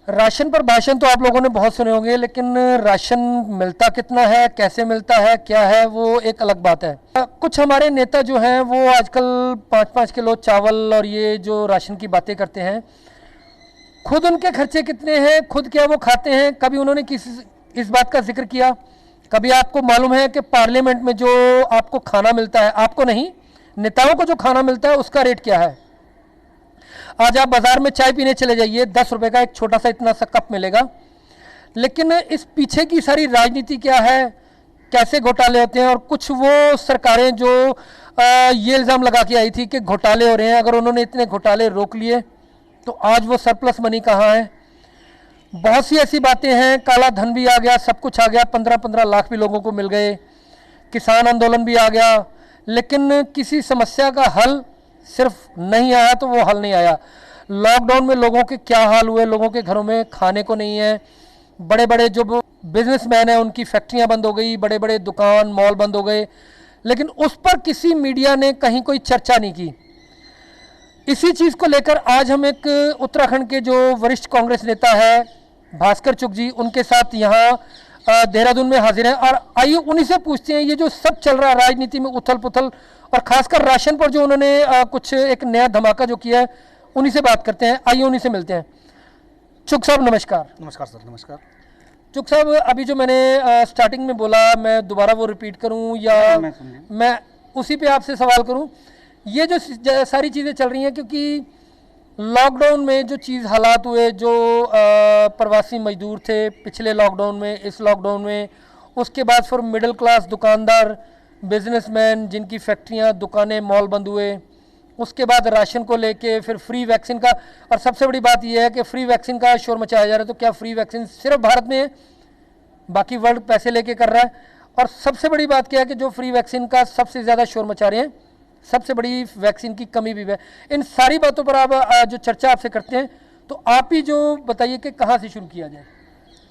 Ration पर भाषण तो आप लोगों ने बहुत सुने होंगे, लेकिन राशन मिलता कितना है, कैसे मिलता है, क्या है, वो एक अलग बात है। कुछ हमारे नेता जो हैं वो आजकल 5-5 किलो चावल और ये जो राशन की बातें करते हैं, खुद उनके खर्चे कितने हैं, खुद क्या वो खाते हैं, कभी उन्होंने किसी इस बात का जिक्र किया? कभी आपको मालूम है कि पार्लियामेंट में जो आपको खाना मिलता है, आपको नहीं, नेताओं को जो खाना मिलता है उसका रेट क्या है? आज आप बाजार में चाय पीने चले जाइए, 10 रुपए का एक छोटा सा इतना सा कप मिलेगा, लेकिन इस पीछे की सारी राजनीति क्या है, कैसे घोटाले होते हैं, और कुछ वो सरकारें जो ये इल्ज़ाम लगा के आई थी कि घोटाले हो रहे हैं, अगर उन्होंने इतने घोटाले रोक लिए तो आज वो सरप्लस मनी कहाँ है? बहुत सी ऐसी बातें हैं, काला धन भी आ गया, सब कुछ आ गया, 15-15 लाख भी लोगों को मिल गए, किसान आंदोलन भी आ गया, लेकिन किसी समस्या का हल सिर्फ नहीं आया तो वो हल नहीं आया। लॉकडाउन में लोगों के क्या हाल हुए, लोगों के घरों में खाने को नहीं है, बड़े बड़े जो बिजनेसमैन हैं उनकी फैक्ट्रियां बंद हो गई, बड़े बड़े दुकान मॉल बंद हो गए, लेकिन उस पर किसी मीडिया ने कहीं कोई चर्चा नहीं की। इसी चीज़ को लेकर आज हम एक उत्तराखंड के जो वरिष्ठ कांग्रेस नेता है भास्कर चुग जी, उनके साथ यहाँ देहरादून में हाजिर हैं, और आइए उन्हीं से पूछते हैं ये जो सब चल रहा है राजनीति में उथल पुथल, और खासकर राशन पर जो उन्होंने कुछ एक नया धमाका जो किया है, उन्हीं से बात करते हैं। आइए उन्हीं से मिलते हैं। चुग साहब नमस्कार। नमस्कार सर। नमस्कार। चुग साहब, अभी जो मैंने स्टार्टिंग में बोला, मैं दोबारा वो रिपीट करूं या मैं उसी पे आपसे सवाल करूं? ये जो सारी चीज़ें चल रही हैं, क्योंकि लॉकडाउन में जो चीज़ हालात हुए, जो प्रवासी मजदूर थे पिछले लॉकडाउन में, इस लॉकडाउन में, उसके बाद फिर मिडिल क्लास दुकानदार, बिजनेसमैन जिनकी फैक्ट्रियां, दुकानें, मॉल बंद हुए, उसके बाद राशन को लेके फिर फ्री वैक्सीन का, और सबसे बड़ी बात यह है कि फ्री वैक्सीन का शोर मचाया जा रहा है। तो क्या फ्री वैक्सीन सिर्फ भारत में है, बाकी वर्ल्ड पैसे लेके कर रहा है? और सबसे बड़ी बात क्या है कि जो फ्री वैक्सीन का सबसे ज़्यादा शोर मचा रहे हैं, सबसे बड़ी वैक्सीन की कमी भी है। इन सारी बातों पर आप जो चर्चा आपसे करते हैं, तो आप ही जो बताइए कि कहाँ से शुरू किया जाए।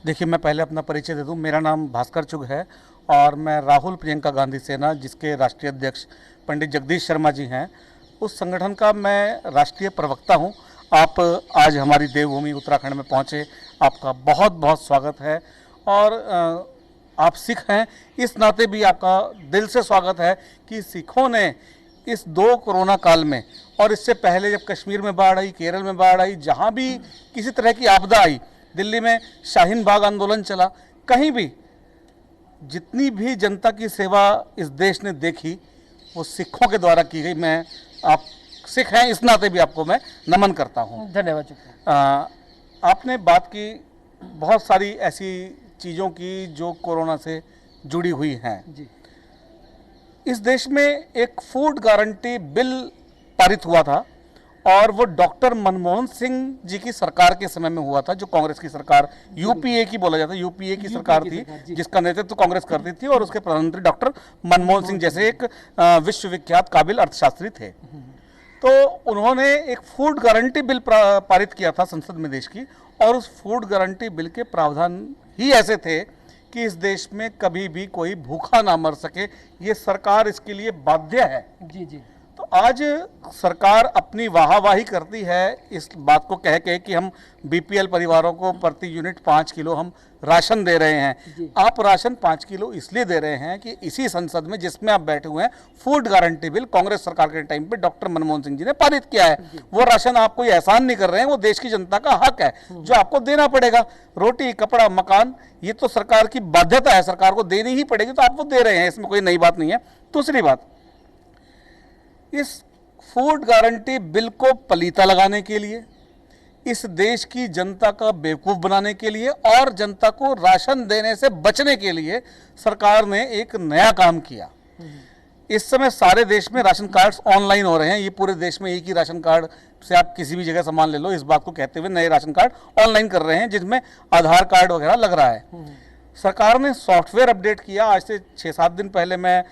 देखिए, मैं पहले अपना परिचय दे दूं। मेरा नाम भास्कर चुग है और मैं राहुल प्रियंका गांधी सेना, जिसके राष्ट्रीय अध्यक्ष पंडित जगदीश शर्मा जी हैं, उस संगठन का मैं राष्ट्रीय प्रवक्ता हूं। आप आज हमारी देवभूमि उत्तराखंड में पहुंचे, आपका बहुत बहुत स्वागत है। और आप सिख हैं, इस नाते भी आपका दिल से स्वागत है कि सिखों ने इस 2 कोरोना काल में, और इससे पहले जब कश्मीर में बाढ़ आई, केरल में बाढ़ आई, जहाँ भी किसी तरह की आपदा आई, दिल्ली में शाहीन बाग आंदोलन चला, कहीं भी जितनी भी जनता की सेवा इस देश ने देखी वो सिखों के द्वारा की गई। मैं, आप सिख हैं, इस नाते भी आपको मैं नमन करता हूँ। धन्यवाद। आपने बात की बहुत सारी ऐसी चीज़ों की जो कोरोना से जुड़ी हुई हैं जी। इस देश में एक फूड गारंटी बिल पारित हुआ था, और वो डॉक्टर मनमोहन सिंह जी की सरकार के समय में हुआ था, जो कांग्रेस की सरकार, यूपीए की बोला जाता है, यूपीए की सरकार थी, जिसका नेतृत्व कांग्रेस करती थी, और उसके प्रधानमंत्री डॉक्टर मनमोहन सिंह जैसे एक विश्वविख्यात काबिल अर्थशास्त्री थे। तो उन्होंने एक फूड गारंटी बिल पारित किया था संसद में देश की, और उस फूड गारंटी बिल के प्रावधान ही ऐसे थे कि इस देश में कभी भी कोई भूखा ना मर सके। ये सरकार इसके लिए बाध्य है जी जी। तो आज सरकार अपनी वाहवाही करती है इस बात को कह के कि हम बीपीएल परिवारों को प्रति यूनिट 5 किलो हम राशन दे रहे हैं। आप राशन 5 किलो इसलिए दे रहे हैं कि इसी संसद में जिसमें आप बैठे हुए हैं, फूड गारंटी बिल कांग्रेस सरकार के टाइम पे डॉक्टर मनमोहन सिंह जी ने पारित किया है। वो राशन आप कोई एहसान नहीं कर रहे हैं, वो देश की जनता का हक है जो आपको देना पड़ेगा। रोटी, कपड़ा, मकान, ये तो सरकार की बाध्यता है, सरकार को देनी ही पड़ेगी, तो आप वो दे रहे हैं, इसमें कोई नई बात नहीं है। दूसरी बात, इस फूड गारंटी बिल को पलीता लगाने के लिए, इस देश की जनता का बेवकूफ़ बनाने के लिए और जनता को राशन देने से बचने के लिए सरकार ने एक नया काम किया। इस समय सारे देश में राशन कार्ड्स ऑनलाइन हो रहे हैं। ये पूरे देश में एक ही राशन कार्ड से आप किसी भी जगह सामान ले लो, इस बात को कहते हुए नए राशन कार्ड ऑनलाइन कर रहे हैं, जिसमें आधार कार्ड वगैरह लग रहा है। सरकार ने सॉफ्टवेयर अपडेट किया। आज से 6-7 दिन पहले मैं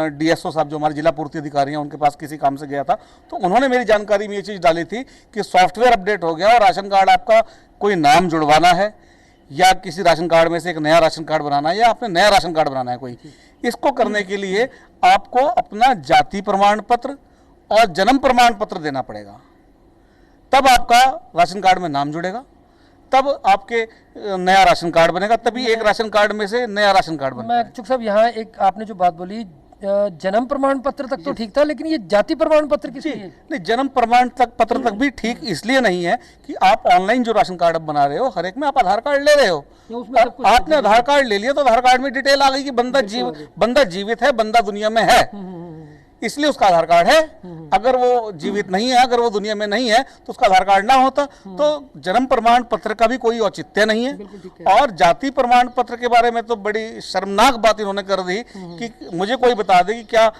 डीएसओ साहब जो हमारे जिला पूर्ति अधिकारी हैं उनके पास किसी काम से गया था, तो उन्होंने मेरी जानकारी में ये चीज़ डाली थी कि सॉफ्टवेयर अपडेट हो गया और राशन कार्ड आपका कोई नाम जुड़वाना है या किसी राशन कार्ड में से एक नया राशन कार्ड बनाना है या आपने नया राशन कार्ड बनाना है कोई, इसको करने के लिए आपको अपना जाति प्रमाण पत्र और जन्म प्रमाण पत्र देना पड़ेगा। तब आपका राशन कार्ड में नाम जुड़ेगा, तब आपके नया राशन कार्ड बनेगा, तभी एक राशन कार्ड में से नया राशन कार्ड बनेगा। मैं चुक साहब यहाँ एक आपने जो बात बोली, जन्म प्रमाण पत्र तक तो ठीक था, लेकिन ये जाति प्रमाण पत्र किस लिए? नहीं, जन्म प्रमाण पत्र तक भी ठीक इसलिए नहीं है कि आप ऑनलाइन जो राशन कार्ड अब बना रहे हो, हर एक में आप आधार कार्ड ले रहे हो। आपने आधार कार्ड ले लिया तो आधार कार्ड में डिटेल आ गई कि बंदा जीवित है, बंदा दुनिया में है, इसलिए उसका आधार कार्ड है। अगर वो जीवित नहीं है, अगर वो दुनिया में नहीं है, तो उसका आधार कार्ड ना होता। तो जन्म प्रमाण पत्र का भी कोई औचित्य नहीं है। और जाति प्रमाण पत्र के बारे में तो बड़ी शर्मनाक बात इन्होंने कर दी कि मुझे कोई बता दे कि क्या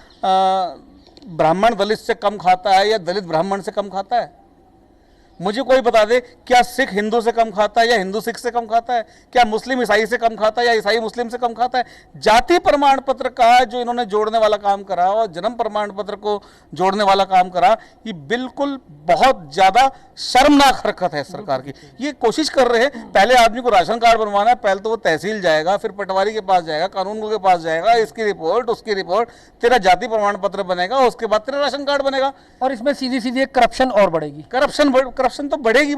ब्राह्मण दलित से कम खाता है या दलित ब्राह्मण से कम खाता है। मुझे कोई बता दे क्या सिख हिंदू से कम खाता है या हिंदू सिख से कम खाता है, क्या मुस्लिम ईसाई से कम खाता है या ईसाई मुस्लिम से कम खाता है। जाति प्रमाण पत्र का जो इन्होंने जोड़ने वाला काम करा और जन्म प्रमाण पत्र को जोड़ने वाला काम करा, ये बिल्कुल बहुत ज्यादा शर्मनाक हरकत है सरकार की। ये कोशिश कर रहे हैं, पहले आदमी को राशन कार्ड बनवाना है, पहले तो वो तहसील जाएगा, फिर पटवारी के पास जाएगा, कानून के पास जाएगा, इसकी रिपोर्ट उसकी रिपोर्ट, तेरा जाति प्रमाण पत्र बनेगा, उसके बाद तेरा राशन कार्ड बनेगा। और इसमें सीधी सीधी करप्शन और बढ़ेगी। करप्शन तो बढ़ेगी।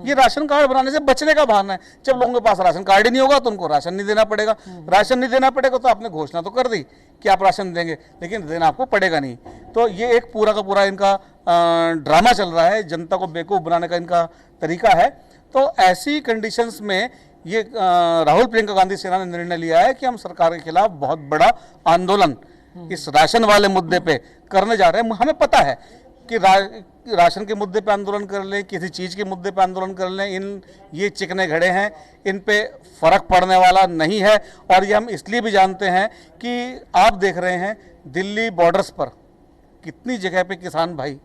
ये राशन कार्ड बनाने से बचने का बहाना है। जब लोगों के पास राशन कार्ड ही नहीं होगा तो उनको राशन नहीं देना पड़ेगा। राशन नहीं देना पड़ेगा तो आपने घोषणा तो कर दी कि आप राशन देंगे, लेकिन देना आपको पड़ेगा नहीं। तो ये एक पूरा का पूरा इनका ड्रामा चल रहा है, जनता को बेवकूफ बनाने का इनका तरीका है। तो ऐसी कंडीशंस में ये राहुल प्रियंका गांधी सेना ने निर्णय लिया है कि हम सरकार के खिलाफ बहुत बड़ा आंदोलन इस राशन वाले मुद्दे पे करने जा रहे हैं। हमें पता है कि राशन के मुद्दे पे आंदोलन कर लें, किसी चीज़ के मुद्दे पे आंदोलन कर लें, ये चिकने घड़े हैं, इन पे फर्क पड़ने वाला नहीं है। और ये हम इसलिए भी जानते हैं कि आप देख रहे हैं दिल्ली बॉर्डर्स पर कितनी जगह पे किसान भाई,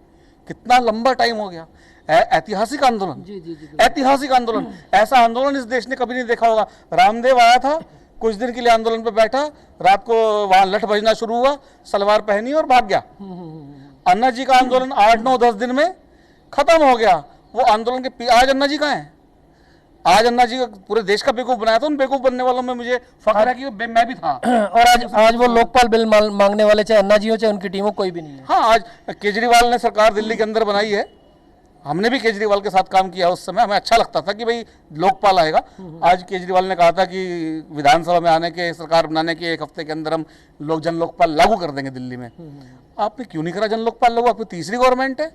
कितना लंबा टाइम हो गया, ऐतिहासिक आंदोलन, ऐतिहासिक आंदोलन। ऐसा आंदोलन इस देश ने कभी नहीं देखा होगा। रामदेव आया था, कुछ दिन के लिए आंदोलन पे बैठा, रात को वहां लठ बजना शुरू हुआ, सलवार पहनी और भाग गया। अन्ना जी का आंदोलन 8, 9, 10 दिन में खत्म हो गया। वो आंदोलन के आज अन्ना जी कहाँ हैं? आज अन्ना जी पूरे देश का बेवकूफ बनाया था। उन बेवकूफ बनने वालों में मुझे फख्र है कि मैं भी था। और आज वो लोकपाल बिल मांगने वाले, चाहे अन्ना जी हो चाहे उनकी टीम हो, कोई भी नहीं है। हाँ, आज केजरीवाल ने सरकार दिल्ली के अंदर बनाई है। हमने भी केजरीवाल के साथ काम किया उस समय, हमें अच्छा लगता था कि भाई लोकपाल आएगा। आज केजरीवाल ने कहा था कि विधानसभा में आने के, सरकार बनाने के 1 हफ्ते के अंदर हम जन लोकपाल लागू कर देंगे दिल्ली में। आपने क्यों नहीं करा जन लोकपाल लागू? आपकी तीसरी गवर्नमेंट है।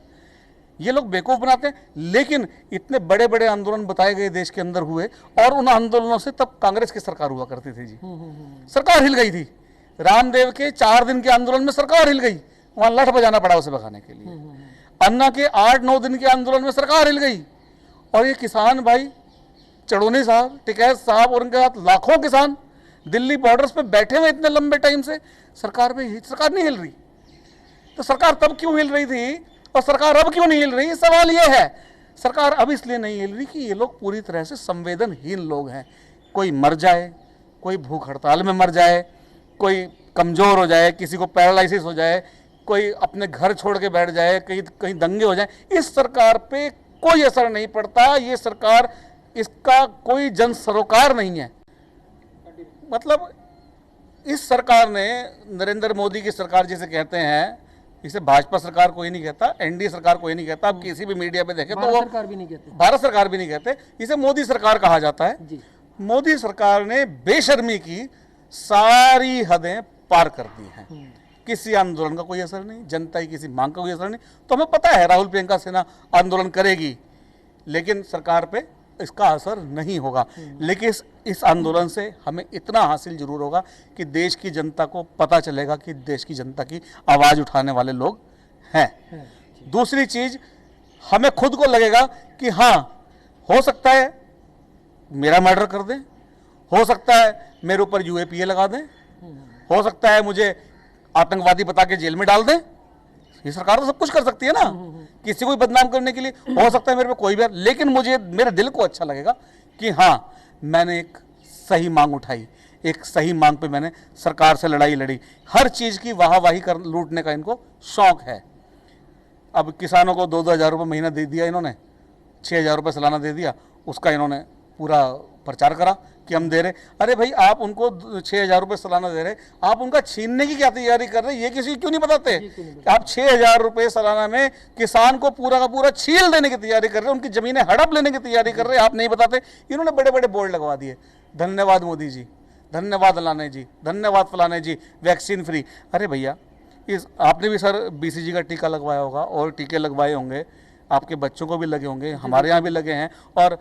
ये लोग बेवकूफ बनाते हैं। लेकिन इतने बड़े बड़े आंदोलन बताए गए देश के अंदर हुए, और उन आंदोलनों से तब कांग्रेस की सरकार हुआ करती थी जी। सरकार हिल गई थी। रामदेव के 4 दिन के आंदोलन में सरकार हिल गई, वहां लठ बजाना पड़ा उसे भगाने के लिए। अन्ना के 8-9 दिन के आंदोलन में सरकार हिल गई। और ये किसान भाई, चढ़ोनी साहब, टिकैत साहब और उनके साथ लाखों किसान दिल्ली बॉर्डर्स पे बैठे हुए इतने लंबे टाइम से, सरकार नहीं हिल रही। तो सरकार तब क्यों हिल रही थी और सरकार अब क्यों नहीं हिल रही? सवाल ये है। सरकार अब इसलिए नहीं हिल रही कि ये लोग पूरी तरह से संवेदनहीन लोग हैं। कोई मर जाए, कोई भूख हड़ताल में मर जाए, कोई कमजोर हो जाए, किसी को पैरालिसिस हो जाए, कोई अपने घर छोड़ के बैठ जाए, कहीं दंगे हो जाए, इस सरकार पे कोई असर नहीं पड़ता। ये सरकार, इसका कोई जन सरोकार नहीं है। मतलब इस सरकार ने, नरेंद्र मोदी की सरकार जिसे कहते हैं, इसे भाजपा सरकार कोई नहीं कहता, एनडीए सरकार कोई नहीं कहता। आप किसी भी मीडिया पे देखें तो वो सरकार भी नहीं कहते, भारत सरकार भी नहीं कहते, इसे मोदी सरकार कहा जाता है जी। मोदी सरकार ने बेशर्मी की सारी हदें पार कर दी हैं। किसी आंदोलन का कोई असर नहीं, जनता की किसी मांग का कोई असर नहीं। तो हमें पता है राहुल प्रियंका सेना आंदोलन करेगी, लेकिन सरकार पे इसका असर नहीं होगा। लेकिन इस आंदोलन से हमें इतना हासिल जरूर होगा कि देश की जनता को पता चलेगा कि देश की जनता की आवाज़ उठाने वाले लोग हैं। दूसरी चीज, हमें खुद को लगेगा कि हाँ, हो सकता है मेरा मर्डर कर दें, हो सकता है मेरे ऊपर यूएपीए लगा दें, हो सकता है मुझे आतंकवादी बता के जेल में डाल दें। ये सरकार तो सब कुछ कर सकती है ना, किसी को भी बदनाम करने के लिए। हो सकता है मेरे पे कोई भी, लेकिन मुझे, मेरे दिल को अच्छा लगेगा कि हाँ, मैंने एक सही मांग उठाई, एक सही मांग पे मैंने सरकार से लड़ाई लड़ी। हर चीज की वाहवाही कर लूटने का इनको शौक है। अब किसानों को 2-2 हज़ार रुपये महीना दे दिया इन्होंने, 6,000 रुपये सालाना दे दिया, उसका इन्होंने पूरा प्रचार करा कि हम दे रहे। अरे भाई, आप उनको 6,000 रुपये सालाना दे रहे, आप उनका छीनने की क्या तैयारी कर रहे हैं, ये किसी को क्यों नहीं बताते? आप 6,000 रुपये सालाना में किसान को पूरा का पूरा छील देने की तैयारी कर रहे हैं, उनकी जमीनें हड़प लेने की तैयारी कर रहे हैं, आप नहीं बताते। इन्होंने बड़े बड़े बोर्ड लगवा दिए, धन्यवाद मोदी जी, धन्यवाद लाने जी, धन्यवाद फलाने जी, वैक्सीन फ्री। अरे भैया, इस आपने भी सर BCG का टीका लगवाया होगा और टीके लगवाए होंगे, आपके बच्चों को भी लगे होंगे, हमारे यहाँ भी लगे हैं, और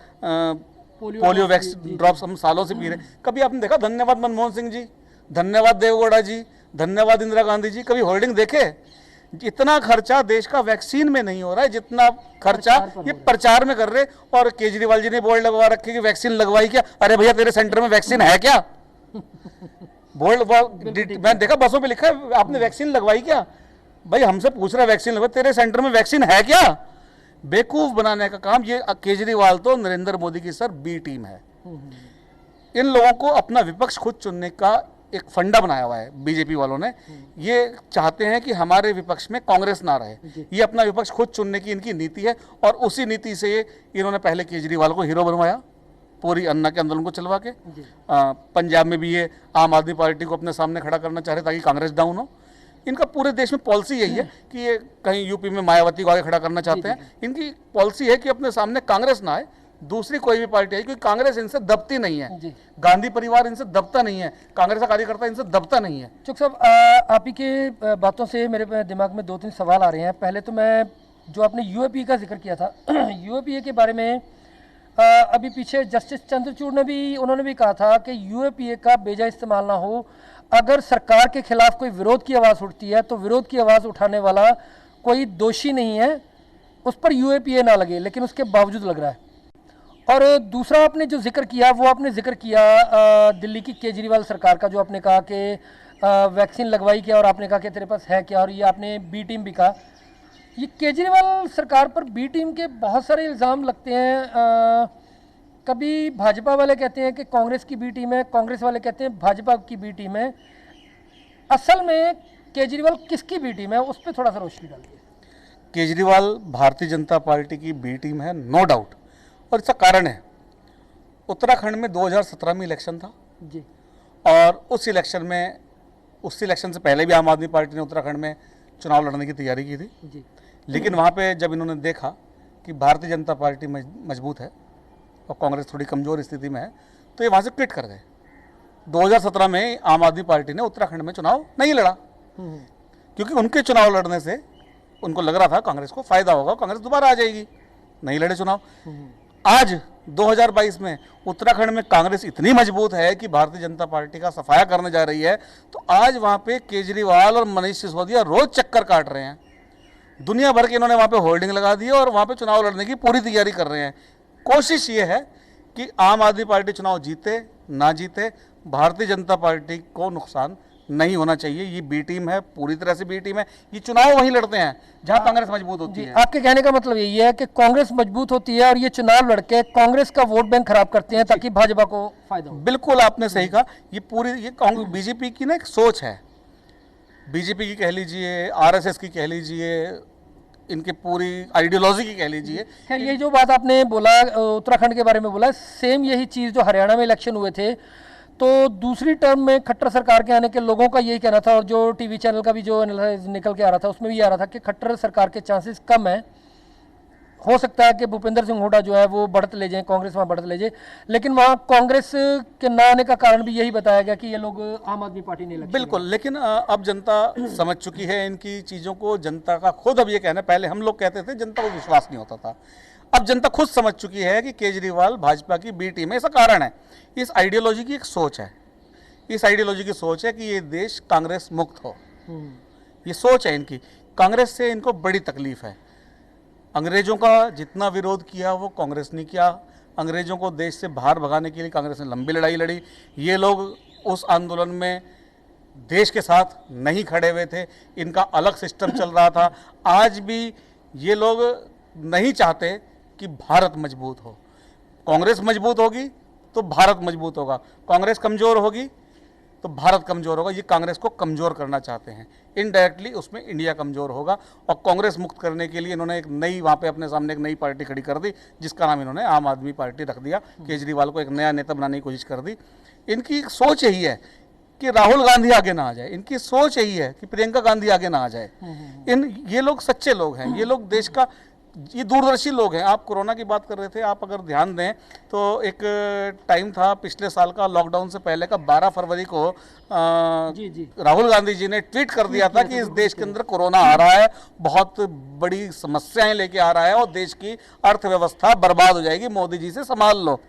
पोलियो वैक्स ड्रॉप्स हम सालों से पी रहे। कभी आपने देखा धन्यवाद मनमोहन सिंह जी, धन्यवाद देवगौड़ा जी, धन्यवाद इंदिरा गांधी जी? कभी होर्डिंग देखे? इतना खर्चा देश का वैक्सीन में नहीं हो रहा है जितना खर्चा ये प्रचार में कर रहे। और केजरीवाल जी ने बोर्ड लगवा रखे कि वैक्सीन लगवाई क्या? अरे भैया, तेरे सेंटर में वैक्सीन है क्या? बोर्ड मैं देखा बसों पे लिखा है, आपने वैक्सीन लगवाई क्या? भाई हमसे पूछ रहा है वैक्सीन लगवाई, तेरे सेंटर में वैक्सीन है क्या? बेवकूफ बनाने का काम ये केजरीवाल तो नरेंद्र मोदी की सर बी टीम है। इन लोगों को अपना विपक्ष खुद चुनने का एक फंडा बनाया हुआ है बीजेपी वालों ने। ये चाहते हैं कि हमारे विपक्ष में कांग्रेस ना रहे, ये अपना विपक्ष खुद चुनने की इनकी नीति है। और उसी नीति से इन्होंने पहले केजरीवाल को हीरो बनवाया, पूरी अन्ना के आंदोलन को चलवा के। पंजाब में भी ये आम आदमी पार्टी को अपने सामने खड़ा करना चाह रहे ताकि कांग्रेस डाउन हो। इनका पूरे देश में पॉलिसी यही है कि ये कहीं यूपी में मायावती को आगे खड़ा करना चाहते हैं। इनकी पॉलिसी है कि अपने सामने कांग्रेस ना आए, दूसरी कोई भी पार्टी है, क्योंकि कांग्रेस इनसे दबती नहीं है, गांधी परिवार इनसे दबता नहीं है, कांग्रेस का कार्यकर्ता इनसे दबता नहीं है। चुक साहब, आप ही के बातों से मेरे दिमाग में 2-3 सवाल आ रहे हैं। पहले तो मैं, जो आपने UAPA का जिक्र किया था UAPA के बारे में अभी पीछे जस्टिस चंद्रचूड़ ने भी, उन्होंने भी कहा था कि UAPA का बेजा इस्तेमाल ना हो। अगर सरकार के खिलाफ कोई विरोध की आवाज़ उठती है तो विरोध की आवाज़ उठाने वाला कोई दोषी नहीं है, उस पर UAPA ना लगे, लेकिन उसके बावजूद लग रहा है। और दूसरा आपने जो जिक्र किया, वो आपने जिक्र किया दिल्ली की केजरीवाल सरकार का, जो आपने कहा कि वैक्सीन लगवाई क्या, और आपने कहा कि तेरे पास है क्या, और ये आपने बी टीम भी कहा। ये केजरीवाल सरकार पर बी टीम के बहुत सारे इल्ज़ाम लगते हैं। कभी भाजपा वाले कहते हैं कि कांग्रेस की बी टीम है, कांग्रेस वाले कहते हैं भाजपा की बी टीम है। असल में केजरीवाल किसकी बी टीम है, उस पर थोड़ा सा रोशनी डालिए। केजरीवाल भारतीय जनता पार्टी की बी टीम है, नो डाउट। और इसका कारण है, उत्तराखंड में 2017 में इलेक्शन था जी, और उस इलेक्शन से पहले भी आम आदमी पार्टी ने उत्तराखंड में चुनाव लड़ने की तैयारी की थी जी। लेकिन वहाँ पे जब इन्होंने देखा कि भारतीय जनता पार्टी मजबूत है और कांग्रेस थोड़ी कमज़ोर स्थिति में है, तो ये वहाँ से क्विट कर गए। 2017 में आम आदमी पार्टी ने उत्तराखंड में चुनाव नहीं लड़ा, क्योंकि उनके चुनाव लड़ने से उनको लग रहा था कांग्रेस को फ़ायदा होगा, कांग्रेस दोबारा आ जाएगी। नहीं लड़े चुनाव। आज 2022 में उत्तराखंड में कांग्रेस इतनी मजबूत है कि भारतीय जनता पार्टी का सफाया करने जा रही है, तो आज वहाँ पे केजरीवाल और मनीष सिसोदिया रोज चक्कर काट रहे हैं। दुनिया भर के इन्होंने वहाँ पे होल्डिंग लगा दी है और वहाँ पे चुनाव लड़ने की पूरी तैयारी कर रहे हैं। कोशिश ये है कि आम आदमी पार्टी चुनाव जीते ना जीते, भारतीय जनता पार्टी को नुकसान नहीं होना चाहिए। ये बी टीम है, पूरी तरह से बी टीम है। ये चुनाव वहीं लड़ते हैं जहां कांग्रेस मजबूत होती है। आपके कहने का मतलब यही है कि कांग्रेस मजबूत होती है और ये चुनाव लड़के कांग्रेस का वोट बैंक खराब करते हैं ताकि भाजपा को फायदा हो। बिल्कुल आपने सही कहा। ये बीजेपी की ना एक सोच है, बीजेपी की कह लीजिए, RSS की कह लीजिए, इनकी पूरी आइडियोलॉजी की कह लीजिए। खैर, ये जो बात आपने बोला उत्तराखंड के बारे में बोला, सेम यही चीज़ जो हरियाणा में इलेक्शन हुए थे, तो दूसरी टर्म में खट्टर सरकार के आने के लोगों का यही कहना था, और जो टीवी चैनल का भी जो एनालिसिस निकल के आ रहा था उसमें भी आ रहा था कि खट्टर सरकार के चांसेस कम है। हो सकता है कि भूपेंद्र सिंह हुड्डा जो है वो बढ़त ले जाए, कांग्रेस वहाँ बढ़त ले जाए, लेकिन वहाँ कांग्रेस के ना आने का कारण भी यही बताया गया कि ये लोग आम आदमी पार्टी नहीं लगती। बिल्कुल, लेकिन अब जनता समझ चुकी है इनकी चीज़ों को। जनता का खुद अब ये कहना, पहले हम लोग कहते थे जनता को विश्वास नहीं होता था, अब जनता खुद समझ चुकी है कि केजरीवाल भाजपा की बी टीम है। इसका कारण है इस आइडियोलॉजी की एक सोच है। इस आइडियोलॉजी की सोच है कि ये देश कांग्रेस मुक्त हो, ये सोच है इनकी। कांग्रेस से इनको बड़ी तकलीफ है। अंग्रेजों का जितना विरोध किया वो कांग्रेस ने किया। अंग्रेजों को देश से बाहर भगाने के लिए कांग्रेस ने लंबी लड़ाई लड़ी। ये लोग उस आंदोलन में देश के साथ नहीं खड़े हुए थे, इनका अलग सिस्टम चल रहा था। आज भी ये लोग नहीं चाहते कि भारत मजबूत हो। कांग्रेस मजबूत होगी तो भारत मजबूत होगा, कांग्रेस कमज़ोर होगी तो भारत कमजोर होगा। ये कांग्रेस को कमजोर करना चाहते हैं, इनडायरेक्टली उसमें इंडिया कमजोर होगा। और कांग्रेस मुक्त करने के लिए इन्होंने एक नई वहाँ पे अपने सामने एक नई पार्टी खड़ी कर दी, जिसका नाम इन्होंने आम आदमी पार्टी रख दिया। केजरीवाल को एक नया नेता बनाने की कोशिश कर दी। इनकी सोच यही है कि राहुल गांधी आगे ना आ जाए, इनकी सोच यही है कि प्रियंका गांधी आगे ना आ जाए। ये लोग सच्चे लोग हैं, ये लोग देश का, ये दूरदर्शी लोग हैं। आप कोरोना की बात कर रहे थे, आप अगर ध्यान दें तो एक टाइम था पिछले साल का, लॉकडाउन से पहले का, 12 फरवरी को राहुल गांधी जी ने ट्वीट कर दिया था कि इस देश के अंदर कोरोना आ रहा है, बहुत बड़ी समस्याएं लेके आ रहा है और देश की अर्थव्यवस्था बर्बाद हो जाएगी, मोदी जी से संभाल लो।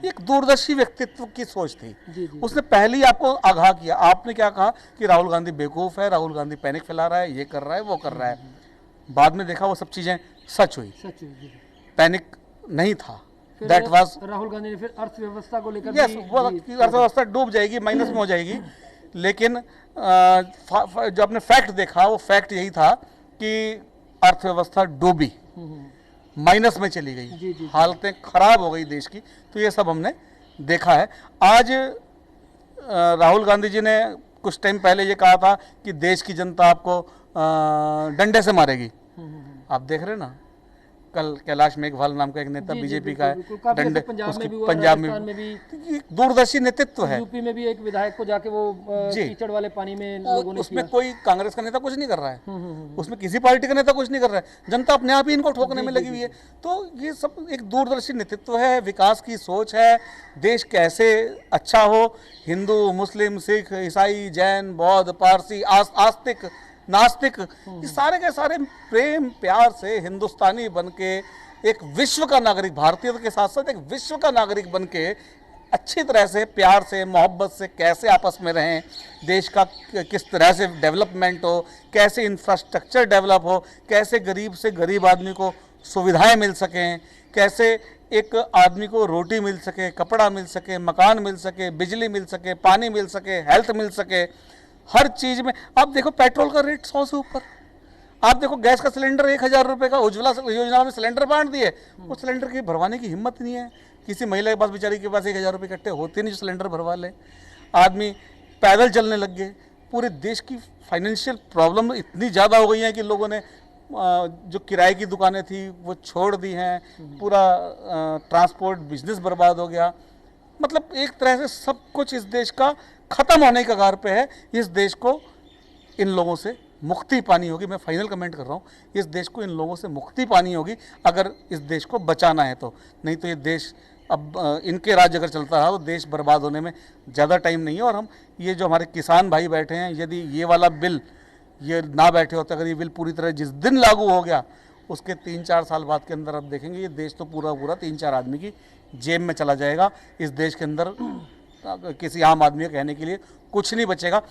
एक दूरदर्शी व्यक्तित्व की सोच थी। उसने पहले ही आपको आगाह किया। आपने क्या कहा कि राहुल गांधी बेवकूफ़ है, राहुल गांधी पैनिक फैला रहा है, ये कर रहा है, वो कर रहा है। बाद में देखा वो सब चीजें सच हुई, पैनिक नहीं था। दैट वाज राहुल गांधी ने फिर अर्थव्यवस्था को लेकर अर्थव्यवस्था डूब जाएगी, माइनस में हो जाएगी। लेकिन जो आपने फैक्ट देखा, वो फैक्ट यही था कि अर्थव्यवस्था डूबी, माइनस में चली गई, हालतें खराब हो गई देश की। तो ये सब हमने देखा है। आज राहुल गांधी जी ने कुछ टाइम पहले ये कहा था कि देश की जनता आपको डंडे से मारेगी। आप देख रहे ना, कल कैलाश मेघवाल नाम का एक नेता बीजेपी का है, डंडे, उसकी पंजाब में भी दूरदर्शी नेतृत्व है। यूपी में भी एक विधायक को जाके वो कीचड़ वाले पानी में लोगों ने उसमें कोई कांग्रेस का नेता कुछ नहीं कर रहा है, उसमें किसी पार्टी का नेता कुछ नहीं कर रहा है, जनता अपने आप ही इनको ठोकने में लगी हुई है। तो ये सब एक दूरदर्शी नेतृत्व है, विकास की सोच है, देश कैसे अच्छा हो। हिंदू, मुस्लिम, सिख, ईसाई, जैन, बौद्ध, पारसी, आस्तिक, नास्तिक, ये सारे के सारे प्रेम प्यार से हिंदुस्तानी बनके एक विश्व का नागरिक, भारतीय के साथ साथ एक विश्व का नागरिक बनके अच्छी तरह से, प्यार से, मोहब्बत से कैसे आपस में रहें, देश का किस तरह से डेवलपमेंट हो, कैसे इंफ्रास्ट्रक्चर डेवलप हो, कैसे गरीब से गरीब आदमी को सुविधाएं मिल सकें, कैसे एक आदमी को रोटी मिल सके, कपड़ा मिल सके, मकान मिल सके, बिजली मिल सके, पानी मिल सके, हेल्थ मिल सके, हर चीज में। आप देखो पेट्रोल का रेट 100 से ऊपर, आप देखो गैस का सिलेंडर 1000 रुपए का उज्ज्वला योजना में सिलेंडर बांट दिए, वो सिलेंडर की भरवाने की हिम्मत नहीं है किसी महिला के पास, बेचारी के पास 1000 रुपये इकट्ठे होते नहीं जो सिलेंडर भरवा ले। आदमी पैदल चलने लग गए। पूरे देश की फाइनेंशियल प्रॉब्लम इतनी ज़्यादा हो गई है कि लोगों ने जो किराए की दुकानें थी वो छोड़ दी हैं, पूरा ट्रांसपोर्ट बिजनेस बर्बाद हो गया। मतलब एक तरह से सब कुछ इस देश का खत्म होने के कगार पे है। इस देश को इन लोगों से मुक्ति पानी होगी। मैं फाइनल कमेंट कर रहा हूँ, इस देश को इन लोगों से मुक्ति पानी होगी अगर इस देश को बचाना है तो। नहीं तो ये देश अब इनके राज अगर चलता रहा तो देश बर्बाद होने में ज़्यादा टाइम नहीं है। और हम ये जो हमारे किसान भाई बैठे हैं, यदि ये वाला बिल ये ना बैठे होते, अगर ये बिल पूरी तरह जिस दिन लागू हो गया उसके 3-4 साल बाद के अंदर आप देखेंगे ये देश तो पूरा 3-4 आदमी की जेब में चला जाएगा। इस देश के अंदर किसी आम आदमी को कहने के लिए कुछ नहीं बचेगा।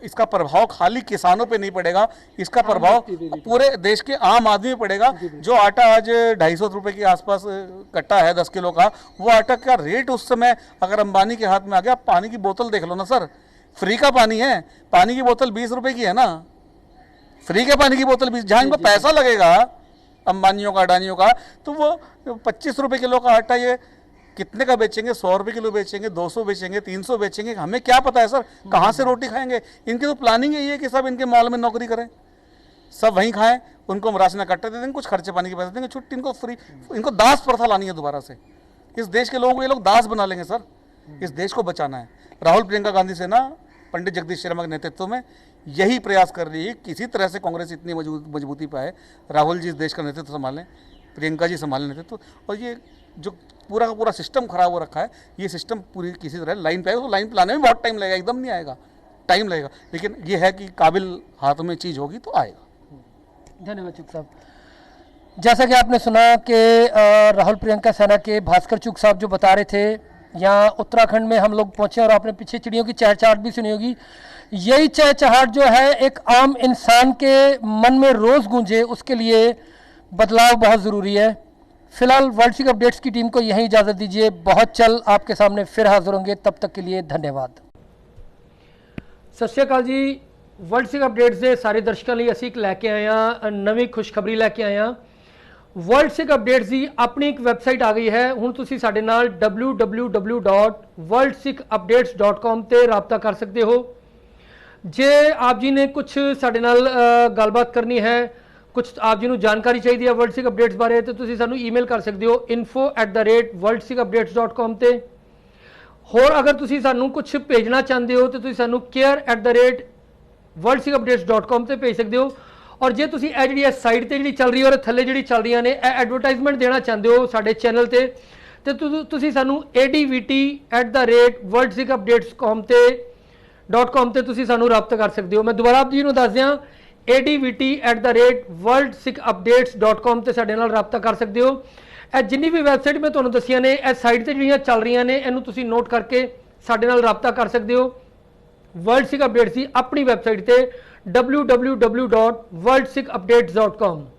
इसका प्रभाव खाली किसानों पे नहीं पड़ेगा, इसका प्रभाव पूरे देश के आम आदमी पे पड़ेगा। जो आटा आज 250 रुपये के आसपास कट्टा है 10 किलो का, वो आटा का रेट उस समय अगर अंबानी के हाथ में आ गया। पानी की बोतल देख लो ना सर, फ्री का पानी है, पानी की बोतल 20 रुपये की है ना, फ्री के पानी की बोतल 20। जहाँ इनको पैसा लगेगा अंबानियों का, अडानियों का, तो वो 25 रुपये किलो का आटा ये कितने का बेचेंगे, 100 रुपये किलो बेचेंगे, 200 बेचेंगे, 300 बेचेंगे। हमें क्या पता है सर कहाँ से रोटी खाएंगे। इनकी तो प्लानिंग यही है कि सब इनके मॉल में नौकरी करें, सब वहीं खाएं, उनको हम राशन कट्टे दे देंगे, कुछ खर्चे पानी के पैसे देंगे, छुट्टी इनको फ्री। इनको दास प्रथा लानी है दोबारा से। इस देश के लोगों को ये लोग दास बना लेंगे सर। इस देश को बचाना है। राहुल प्रियंका गांधी सेना पंडित जगदीश शर्मा के नेतृत्व में यही प्रयास कर रही है। किसी तरह से कांग्रेस इतनी मजबूती पाए, राहुल जी इस देश का नेतृत्व संभालें, प्रियंका जी संभालें नेतृत्व। और ये जो पूरा का पूरा सिस्टम खराब हो रखा है, ये सिस्टम पूरी किसी तरह लाइन पे आएगा। तो लाइन पे लाने में बहुत टाइम लगेगा, एकदम नहीं आएगा, टाइम लगेगा। लेकिन ये है कि काबिल हाथों में चीज़ होगी तो आएगा। धन्यवाद चुग साहब। जैसा कि आपने सुना कि राहुल प्रियंका सेना के भास्कर चुग साहब जो बता रहे थे, यहाँ उत्तराखंड में हम लोग पहुँचे और आपने पीछे चिड़ियों की चहचहाट भी सुनी होगी। यही चहचहाट जो है एक आम इंसान के मन में रोज़ गूंजे, उसके लिए बदलाव बहुत ज़रूरी है। फिलहाल वर्ल्ड सिक अपडेट्स की टीम को यहीं इजाज़त दीजिए। बहुत जल्द आपके सामने फिर हाजिर होंगे, तब तक के लिए धन्यवाद। सत श्री अकाल जी। वर्ल्ड सिक अपडेट्स ਦੇ ਸਾਰੇ ਦਰਸ਼ਕਾਂ ਲਈ ਅਸੀਂ ਇੱਕ ਲੈ ਕੇ ਆਏ ਹਾਂ ਨਵੀਂ ਖੁਸ਼ਖਬਰੀ ਲੈ ਕੇ ਆਏ ਹਾਂ। वर्ल्ड सिक अपडेट्स ਦੀ ਆਪਣੀ ਇੱਕ ਵੈਬਸਾਈਟ ਆ ਗਈ ਹੈ। ਹੁਣ ਤੁਸੀਂ ਸਾਡੇ ਨਾਲ www.worldsikupdates.com ਤੇ ਰਾਬਤਾ ਕਰ ਸਕਦੇ ਹੋ। ਜੇ ਆਪ ਜੀ ਨੇ ਕੁਝ ਸਾਡੇ ਨਾਲ ਗੱਲਬਾਤ ਕਰਨੀ ਹੈ, ਕੁਝ ਆਪ ਜੀ ਨੂੰ ਜਾਣਕਾਰੀ ਚਾਹੀਦੀ ਹੈ ਵਰਲਡ ਸਿੱਖ ਅਪਡੇਟਸ ਬਾਰੇ, ਤੇ ਤੁਸੀਂ ਸਾਨੂੰ ਈਮੇਲ ਕਰ ਸਕਦੇ ਹੋ info@worldsikhupdates.com ਤੇ। ਹੋਰ ਅਗਰ ਤੁਸੀਂ ਸਾਨੂੰ ਕੁਝ ਭੇਜਣਾ ਚਾਹੁੰਦੇ ਹੋ ਤੇ ਤੁਸੀਂ ਸਾਨੂੰ care@worldsikhupdates.com ਤੇ ਭੇਜ ਸਕਦੇ ਹੋ। ਔਰ ਜੇ ਤੁਸੀਂ ਇਹ ਜਿਹੜੀ ਸਾਈਟ ਤੇ ਜਿਹੜੀ ਚੱਲ ਰਹੀ ਹੈ ਔਰ ਥੱਲੇ ਜਿਹੜੀ ਚੱਲ ਰਹੀਆਂ ਨੇ ਇਹ ਐਡਵਰਟਾਈਜ਼ਮੈਂਟ ਦੇਣਾ ਚਾਹੁੰਦੇ ਹੋ ਸਾਡੇ ਚੈਨਲ ਤੇ ਤੁਸੀਂ ਸਾਨੂੰ advt@worldsikhupdates.com ਤੇ ਤੁਸੀਂ ਸਾਨੂੰ ਰਾਬਤਾ ਕਰ ਸਕਦੇ ਹੋ। ਮੈਂ ਦੁਬਾਰਾ ਆਪ ਜੀ ਨੂੰ ਦੱਸ ਦਿਆਂ, advt@worldsikhupdates.com ਤੇ ਸਾਡੇ ਨਾਲ ਰਾਬਤਾ ਕਰ ਸਕਦੇ ਹੋ। ਇਹ ਜਿੰਨੀ ਵੀ ਵੈਬਸਾਈਟ ਮੈਂ ਤੁਹਾਨੂੰ ਦੱਸੀਆਂ ਨੇ ਇਹ ਸਾਈਟ ਤੇ ਜਿਹੜੀਆਂ ਚੱਲ ਰਹੀਆਂ ਨੇ ਇਹਨੂੰ ਤੁਸੀਂ ਨੋਟ ਕਰਕੇ ਸਾਡੇ ਨਾਲ ਰਾਬਤਾ ਕਰ ਸਕਦੇ ਹੋ। ਵਰਲਡ ਸਿੱਖ ਅਪਡੇਟਸ ਦੀ ਆਪਣੀ ਵੈਬਸਾਈਟ ਤੇ www.worldsikhupdates.com